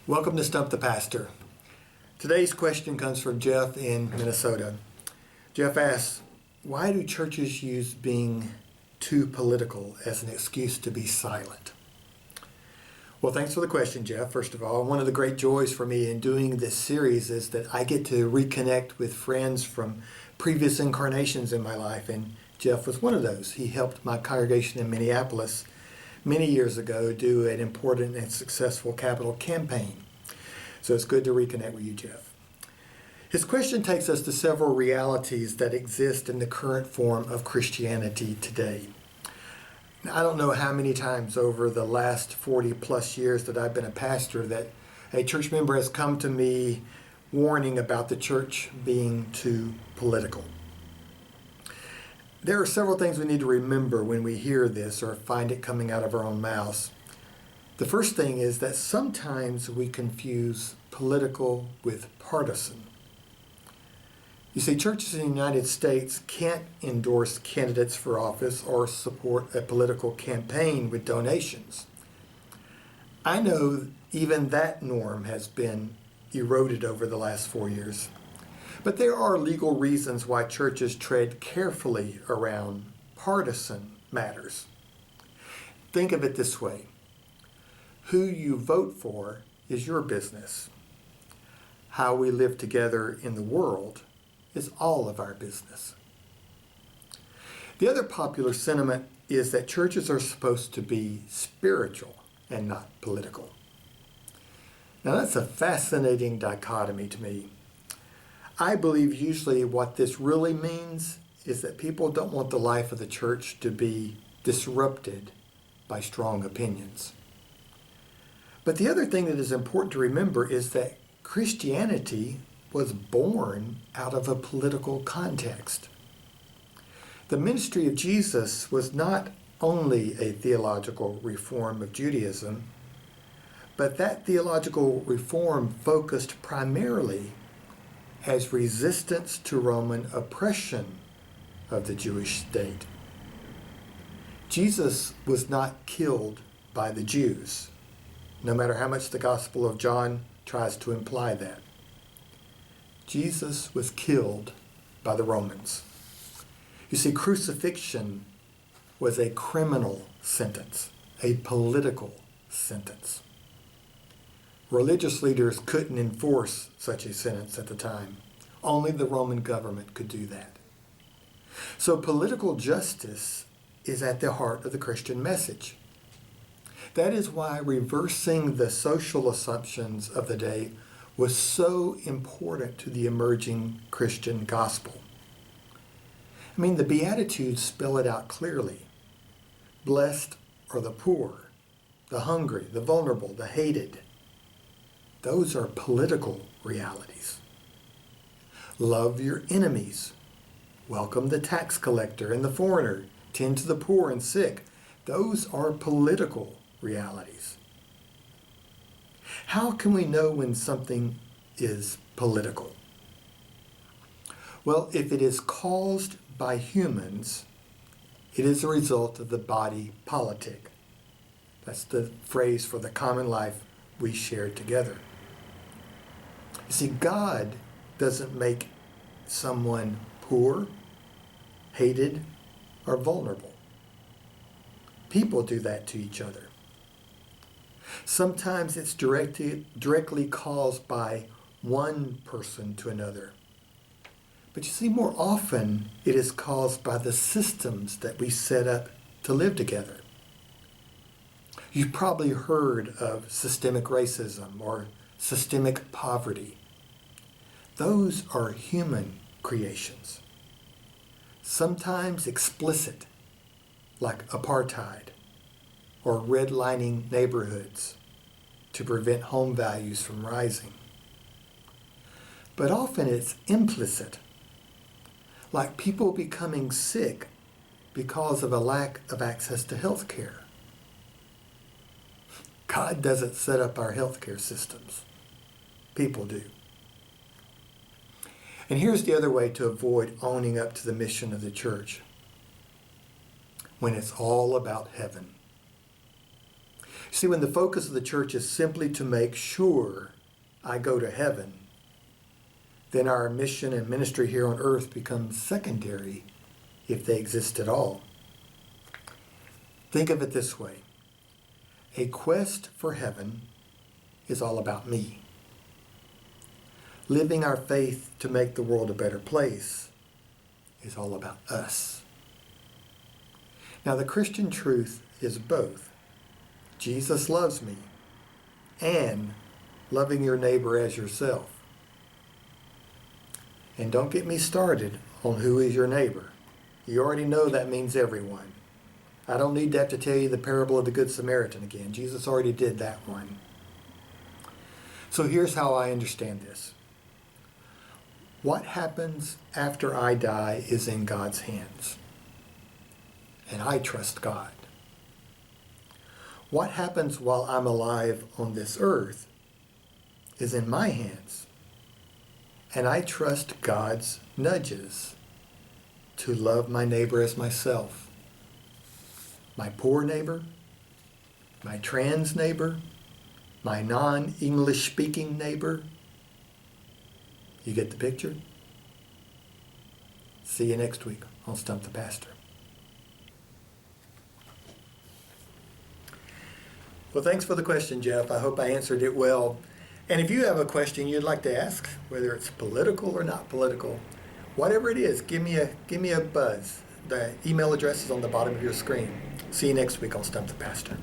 Welcome to Stump the Pastor. Today's question comes from Jeff in Minnesota. Jeff asks, why do churches use being too political as an excuse to be silent? Well, thanks for the question, Jeff. First of all, one of the great joys for me in doing this series is that I get to reconnect with friends from previous incarnations in my life, and Jeff was one of those. He helped my congregation in Minneapolis many years ago do an important and successful capital campaign. So it's good to reconnect with you, Jeff. His question takes us to several realities that exist in the current form of Christianity today. Now, I don't know how many times over the last 40 plus years that I've been a pastor that a church member has come to me warning about the church being too political. There are several things we need to remember when we hear this or find it coming out of our own mouths. The first thing is that sometimes we confuse political with partisan. You see, churches in the United States can't endorse candidates for office or support a political campaign with donations. I know even that norm has been eroded over the last 4 years. But there are legal reasons why churches tread carefully around partisan matters. Think of it this way. Who you vote for is your business. How we live together in the world is all of our business. The other popular sentiment is that churches are supposed to be spiritual and not political. Now that's a fascinating dichotomy to me. I believe usually what this really means is that people don't want the life of the church to be disrupted by strong opinions. But the other thing that is important to remember is that Christianity was born out of a political context. The ministry of Jesus was not only a theological reform of Judaism, but that theological reform focused primarily as resistance to Roman oppression of the Jewish state. Jesus was not killed by the Jews, no matter how much the Gospel of John tries to imply that. Jesus was killed by the Romans. You see, crucifixion was a criminal sentence, a political sentence. Religious leaders couldn't enforce such a sentence at the time. Only the Roman government could do that. So political justice is at the heart of the Christian message. That is why reversing the social assumptions of the day was so important to the emerging Christian gospel. I mean, the Beatitudes spell it out clearly. Blessed are the poor, the hungry, the vulnerable, the hated. Those are political realities. Love your enemies. Welcome the tax collector and the foreigner. Tend to the poor and sick. Those are political realities. How can we know when something is political? Well, if it is caused by humans, it is a result of the body politic. That's the phrase for the common life we share together. You see, God doesn't make someone poor, hated, or vulnerable. People do that to each other. Sometimes it's directly caused by one person to another. But you see, more often it is caused by the systems that we set up to live together. You've probably heard of systemic racism or systemic poverty. Those are human creations. Sometimes explicit, like apartheid or redlining neighborhoods to prevent home values from rising. But often it's implicit, like people becoming sick because of a lack of access to health care. God doesn't set up our healthcare systems. People do. And here's the other way to avoid owning up to the mission of the church. When it's all about heaven. See, when the focus of the church is simply to make sure I go to heaven, then our mission and ministry here on earth becomes secondary, if they exist at all. Think of it this way. A quest for heaven is all about me. Living our faith to make the world a better place is all about us. Now, the Christian truth is both. Jesus loves me, and loving your neighbor as yourself. And don't get me started on who is your neighbor. You already know that means everyone. I don't need to have to tell you the parable of the Good Samaritan again. Jesus already did that one. So here's how I understand this. What happens after I die is in God's hands. And I trust God. What happens while I'm alive on this earth is in my hands. And I trust God's nudges to love my neighbor as myself. My poor neighbor, my trans neighbor, my non-English speaking neighbor. You get the picture? See you next week on Stump the Pastor. Well, thanks for the question, Jeff. I hope I answered it well. And if you have a question you'd like to ask, whether it's political or not political, whatever it is, give me a buzz. The email address is on the bottom of your screen. See you next week on Stump the Pastor.